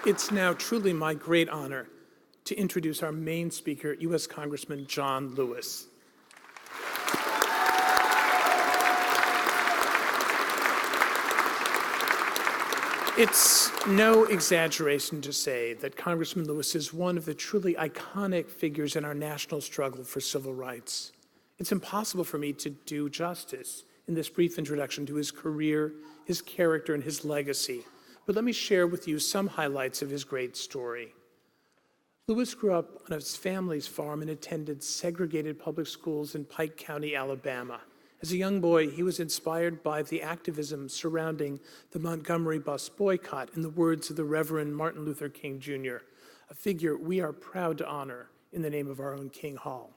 It's now truly my great honor to introduce our main speaker, U.S. Congressman John Lewis. It's no exaggeration to say that Congressman Lewis is one of the truly iconic figures in our national struggle for civil rights. It's impossible for me to do justice in this brief introduction to his career, his character, and his legacy. But let me share with you some highlights of his great story. Lewis grew up on his family's farm and attended segregated public schools in Pike County, Alabama. As a young boy, he was inspired by the activism surrounding the Montgomery bus boycott, in the words of the Reverend Martin Luther King Jr., a figure we are proud to honor in the name of our own King Hall.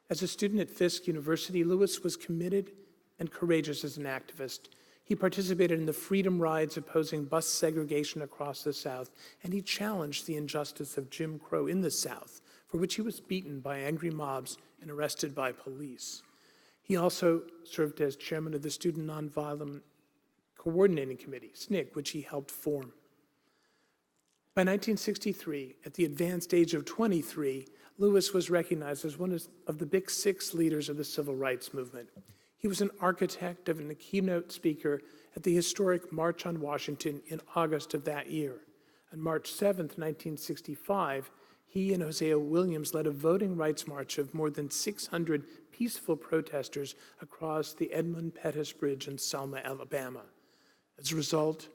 As a student at Fisk University, Lewis was committed and courageous as an activist. He participated in the freedom rides opposing bus segregation across the South, and he challenged the injustice of Jim Crow in the South, for which he was beaten by angry mobs and arrested by police. He also served as chairman of the Student Nonviolent Coordinating Committee, SNCC, which he helped form. By 1963, at the advanced age of 23, Lewis was recognized as one of the big six leaders of the civil rights movement. He was an architect and a keynote speaker at the historic March on Washington in August of that year. On March 7, 1965, he and Hosea Williams led a voting rights march of more than 600 peaceful protesters across the Edmund Pettus Bridge in Selma, Alabama. As a result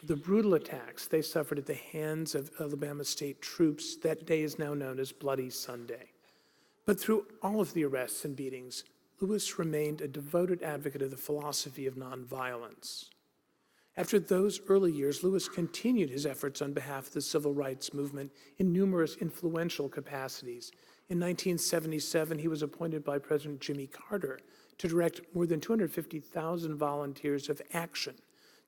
of the brutal attacks they suffered at the hands of Alabama state troops, that day is now known as Bloody Sunday. But through all of the arrests and beatings, Lewis remained a devoted advocate of the philosophy of nonviolence. After those early years, Lewis continued his efforts on behalf of the civil rights movement in numerous influential capacities. In 1977, he was appointed by President Jimmy Carter to direct more than 250,000 volunteers of Action,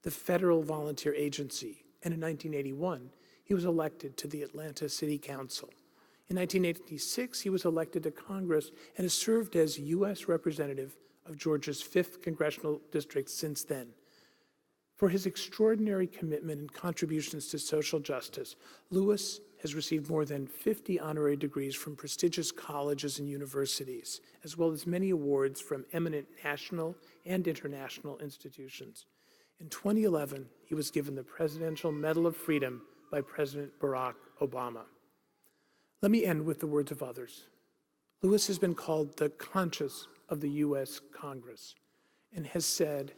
the federal volunteer agency. And in 1981, he was elected to the Atlanta City Council. In 1986, he was elected to Congress and has served as U.S. Representative of Georgia's 5th Congressional District since then. For his extraordinary commitment and contributions to social justice, Lewis has received more than 50 honorary degrees from prestigious colleges and universities, as well as many awards from eminent national and international institutions. In 2011, he was given the Presidential Medal of Freedom by President Barack Obama. Let me end with the words of others. Lewis has been called the conscience of the U.S. Congress and has said,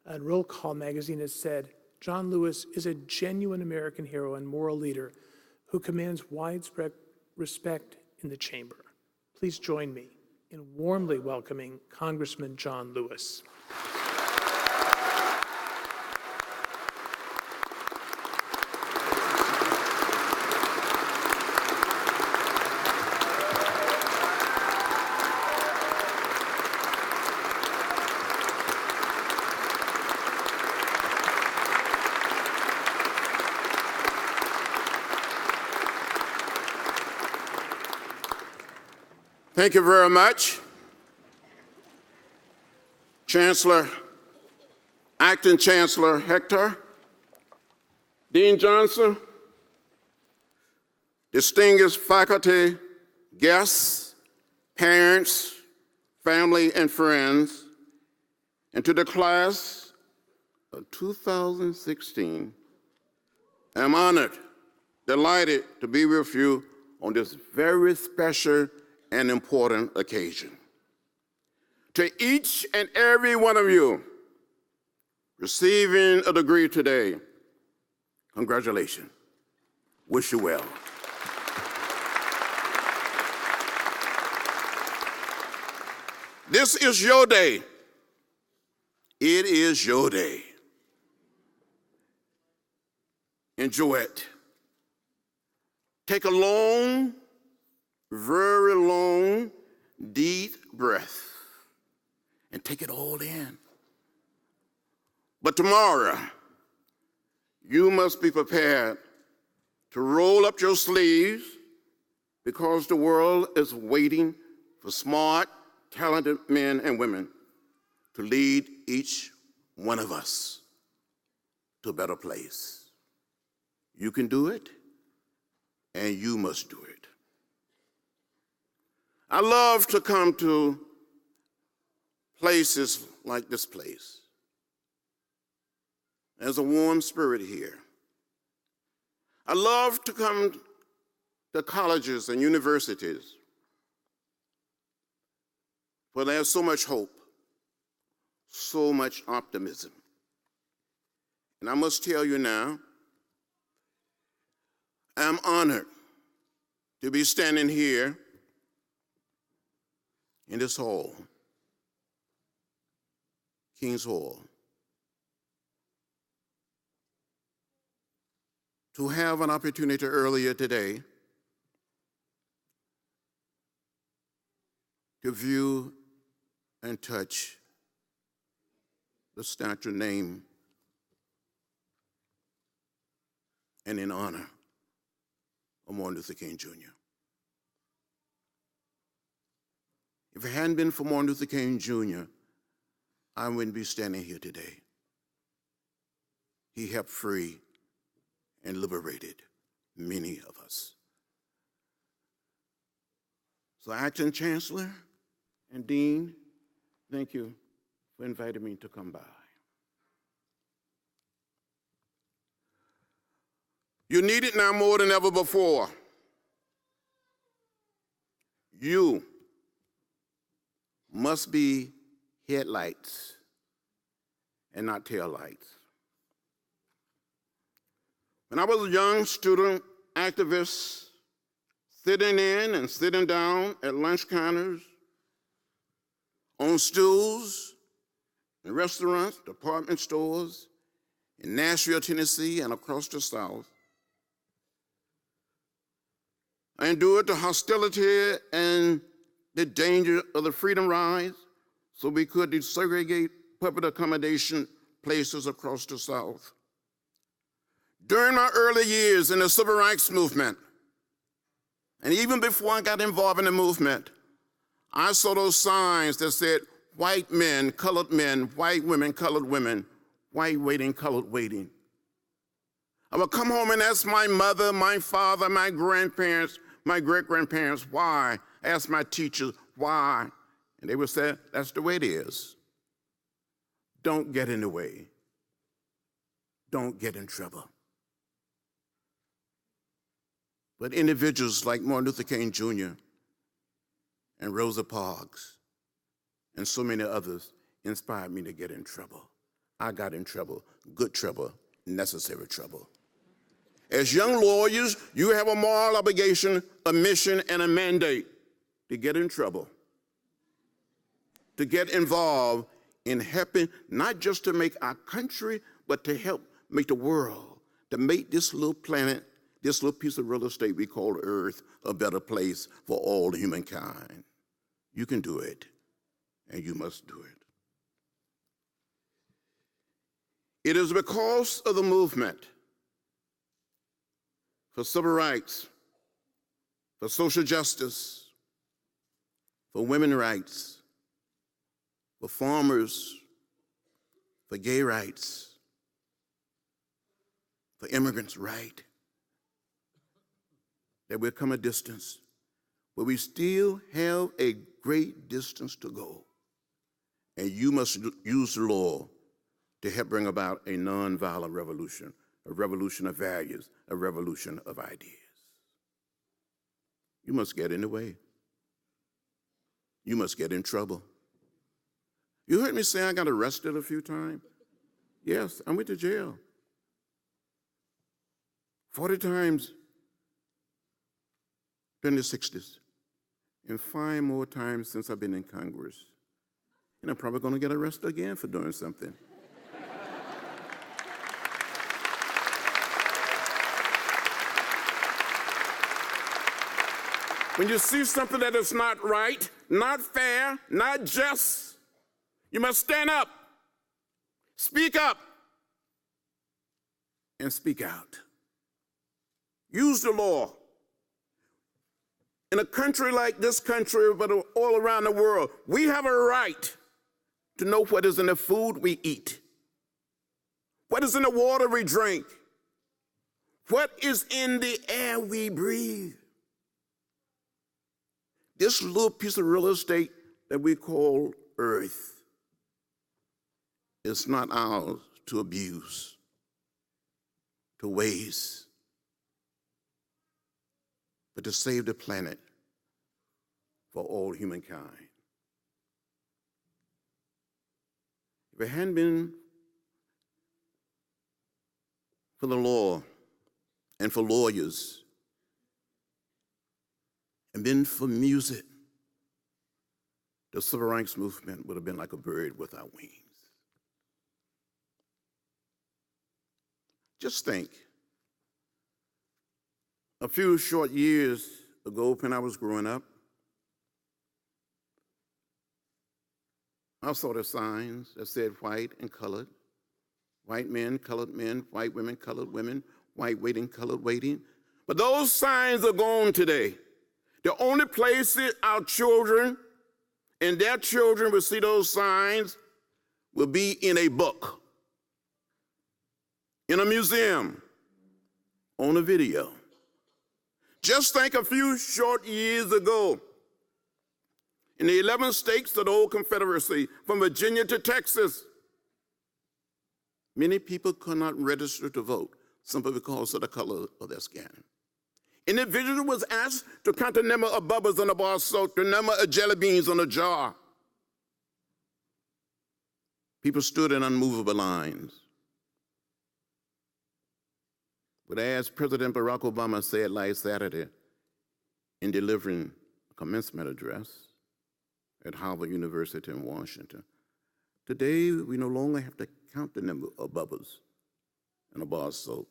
and Roll Call magazine has said, John Lewis is a genuine American hero and moral leader who commands widespread respect in the chamber. Please join me in warmly welcoming Congressman John Lewis. Thank you very much, Chancellor, Acting Chancellor Hector, Dean Johnson, distinguished faculty, guests, parents, family, and friends, and to the class of 2016, I'm honored, delighted to be with you on this very special and important occasion. To each and every one of you receiving a degree today, congratulations. Wish you well. This is your day. It is your day. Enjoy it. Take a long, very long, deep breath and take it all in. But tomorrow, you must be prepared to roll up your sleeves because the world is waiting for smart, talented men and women to lead each one of us to a better place. You can do it. and you must do it. I love to come to places like this place. There's a warm spirit here. I love to come to colleges and universities where there's so much hope, so much optimism. And I must tell you now, I'm honored to be standing here in this hall, King's Hall, to have an opportunity earlier today to view and touch the statue name and in honor of Martin Luther King Jr. If it hadn't been for Martin Luther King Jr., I wouldn't be standing here today. He helped free and liberated many of us. So Acting Chancellor and Dean, thank you for inviting me to come by. You need it now more than ever before. You must be headlights and not taillights. When I was a young student activist, sitting in and sitting down at lunch counters, on stools, in restaurants, department stores, in Nashville, Tennessee, and across the South, I endured the hostility and the danger of the Freedom Rides so we could desegregate public accommodation places across the South. During my early years in the Civil Rights Movement, and even before I got involved in the movement, I saw those signs that said, white men, colored men, white women, colored women, white waiting, colored waiting. I would come home and ask my mother, my father, my grandparents, my great-grandparents, why? I asked my teachers, why? And they would say, that's the way it is. Don't get in the way. Don't get in trouble. But individuals like Martin Luther King Jr. and Rosa Parks and so many others inspired me to get in trouble. I got in trouble, good trouble, necessary trouble. As young lawyers, you have a moral obligation, a mission, and a mandate to get in trouble, to get involved in helping not just to make our country, but to help make the world, to make this little planet, this little piece of real estate we call Earth, a better place for all humankind. You can do it, and you must do it. It is because of the movement for civil rights, for social justice, for women's rights, for farmers, for gay rights, for immigrants' right, that we've come a distance, but we still have a great distance to go. And you must use the law to help bring about a nonviolent revolution, a revolution of values, a revolution of ideas. You must get in the way. You must get in trouble. You heard me say I got arrested a few times? Yes, I went to jail. 40 times during the 60s, and 5 more times since I've been in Congress. And I'm probably going to get arrested again for doing something. When you see something that is not right, not fair, not just, you must stand up, speak up, and speak out. Use the law. In a country like this country, but all around the world, we have a right to know what is in the food we eat, what is in the water we drink, What is in the air we breathe? This little piece of real estate that we call Earth is not ours to abuse, to waste, but to save the planet for all humankind. If it hadn't been for the law and for lawyers, and been for music, the civil rights movement would have been like a bird without wings. Just think, a few short years ago when I was growing up, I saw the signs that said white and colored, white men, white women, colored women, white waiting, colored waiting. But those signs are gone today. The only places our children and their children will see those signs will be in a book, in a museum, on a video. Just think a few short years ago, in the 11 states of the old Confederacy, from Virginia to Texas, many people could not register to vote simply because of the color of their skin. An individual was asked to count the number of bubbles on a bar of soap, the number of jelly beans on a jar. People stood in unmovable lines. But as President Barack Obama said last Saturday in delivering a commencement address at Harvard University in Washington, today we no longer have to count the number of bubbles in a bar of soap,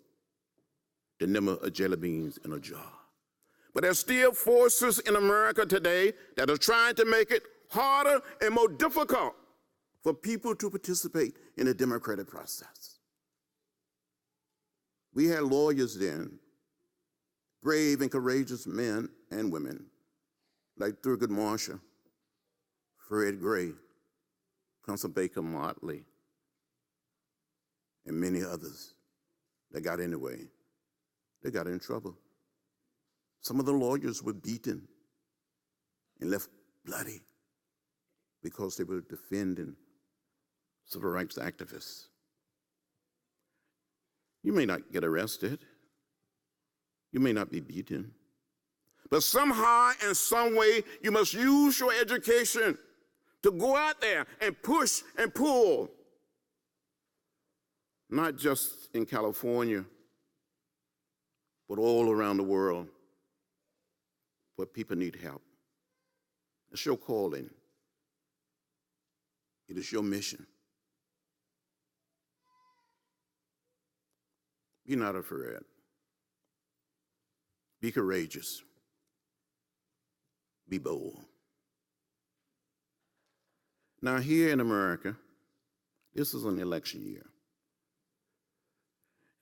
the number of jelly beans in a jar. But there's still forces in America today that are trying to make it harder and more difficult for people to participate in the democratic process. We had lawyers then, brave and courageous men and women, like Thurgood Marshall, Fred Gray, Constable Baker Motley, and many others that got in the way. They got in trouble. Some of the lawyers were beaten and left bloody because they were defending civil rights activists. You may not get arrested. You may not be beaten. But somehow, in some way, you must use your education to go out there and push and pull. Not just in California, but all around the world where people need help. It's your calling. It is your mission. Be not afraid. Be courageous. Be bold. Now, here in America, this is an election year.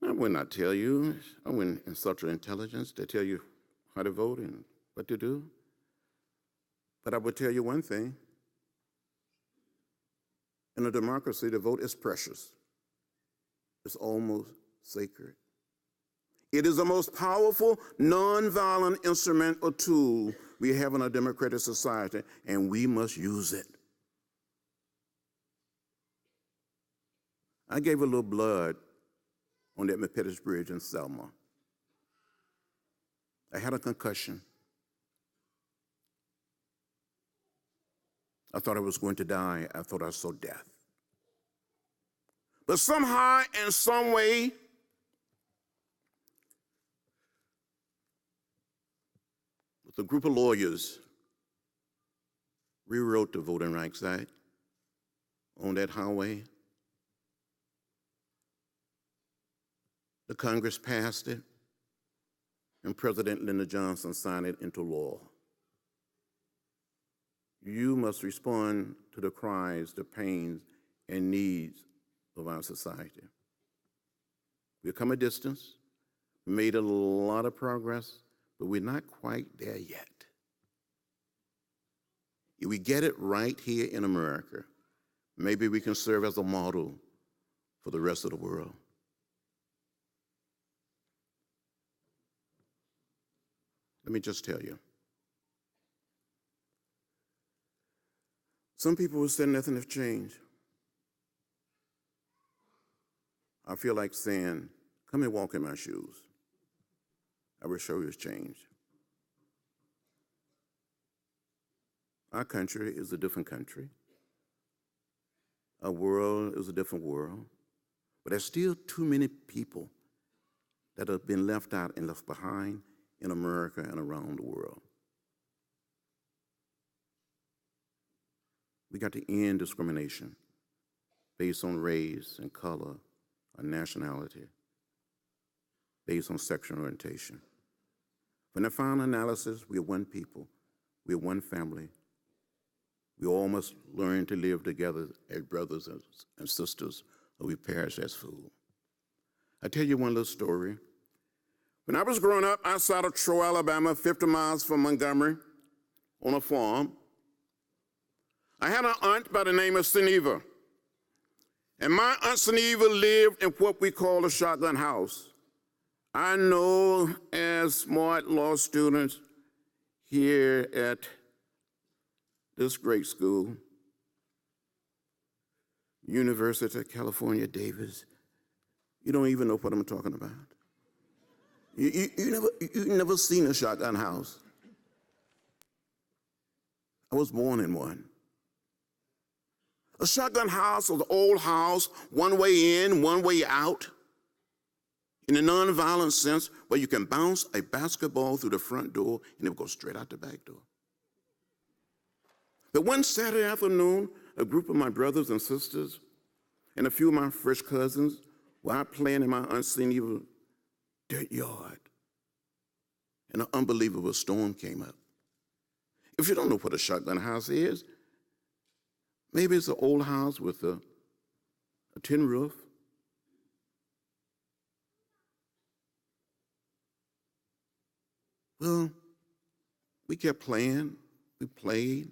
I will not tell you, I wouldn't insult your intelligence to tell you how to vote and what to do. But I will tell you one thing. In a democracy, the vote is precious. It's almost sacred. It is the most powerful, nonviolent instrument or tool we have in a democratic society, and we must use it. I gave a little blood on that McPettis Bridge in Selma. I had a concussion. I thought I was going to die. I thought I saw death. But somehow, in some way, with a group of lawyers, rewrote the Voting Rights Act on that highway. The Congress passed it, and President Lyndon Johnson signed it into law. You must respond to the cries, the pains, and needs of our society. We've come a distance. We made a lot of progress, but we're not quite there yet. If we get it right here in America, maybe we can serve as a model for the rest of the world. Let me just tell you. Some people will say nothing has changed. I feel like saying, come and walk in my shoes. I will show you it's changed. Our country is a different country. Our world is a different world. But there's still too many people that have been left out and left behind in America and around the world. We got to end discrimination based on race and color or nationality, based on sexual orientation. In the final analysis, we are one people, we are one family. We all must learn to live together as brothers and sisters, or we perish as fools. I'll tell you one little story. When I was growing up outside of Troy, Alabama, 50 miles from Montgomery, on a farm, I had an aunt by the name of Seneva. And my Aunt Seneva lived in what we call a shotgun house. I know as smart law students here at this great school, University of California, Davis, you don't even know what I'm talking about. You never seen a shotgun house. I was born in one. A shotgun house was an old house, one way in, one way out, in a nonviolent sense, where you can bounce a basketball through the front door and it will go straight out the back door. But one Saturday afternoon, a group of my brothers and sisters and a few of my fresh cousins were out playing in my Aunt Seneva's dirt yard, and an unbelievable storm came up. If you don't know what a shotgun house is, maybe it's an old house with a tin roof. Well, we kept playing, we played.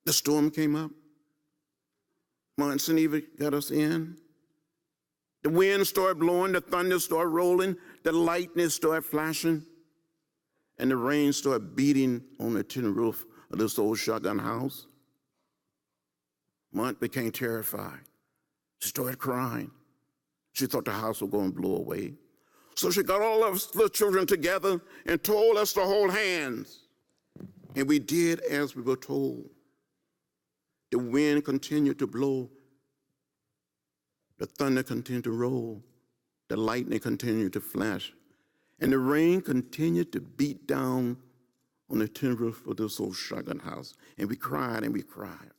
The storm came up. My Aunt Seneva got us in. The wind started blowing, the thunder started rolling, the lightning started flashing, and the rain started beating on the tin roof of this old shotgun house. My aunt became terrified. She started crying. She thought the house was going to blow away. So she got all of us little children together and told us to hold hands. And we did as we were told. The wind continued to blow. The thunder continued to roll. The lightning continued to flash. And the rain continued to beat down on the tin roof of this old shotgun house. And we cried and we cried.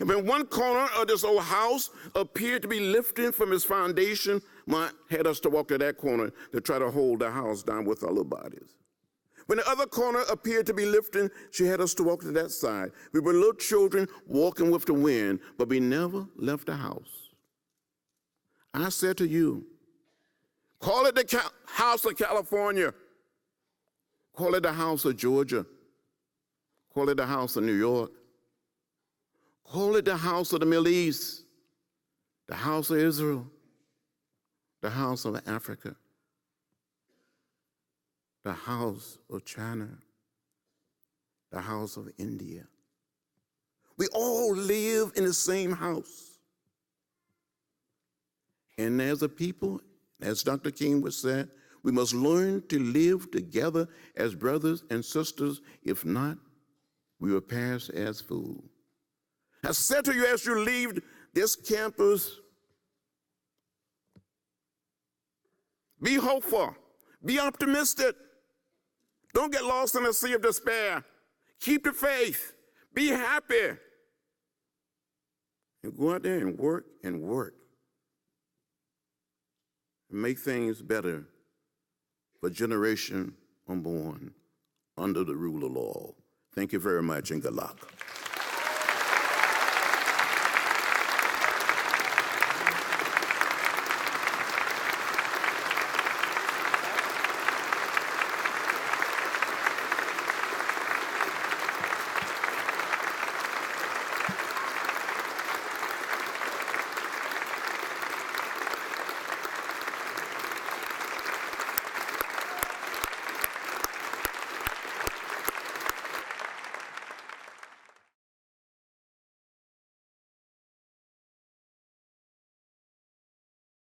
And when one corner of this old house appeared to be lifting from its foundation, my aunt had us to walk to that corner to try to hold the house down with our little bodies. When the other corner appeared to be lifting, she had us to walk to that side. We were little children walking with the wind, but we never left the house. I said to you, call it the house of California. Call it the house of Georgia. Call it the house of New York. Call it the house of the Middle East, the house of Israel, the house of Africa, the house of China, the house of India. We all live in the same house. And as a people, as Dr. King would say, we must learn to live together as brothers and sisters. If not, we will perish as fools. I said to you as you leave this campus, be hopeful, be optimistic. Don't get lost in a sea of despair. Keep the faith, be happy, and go out there and work and make things better for generation unborn under the rule of law. Thank you very much and good luck.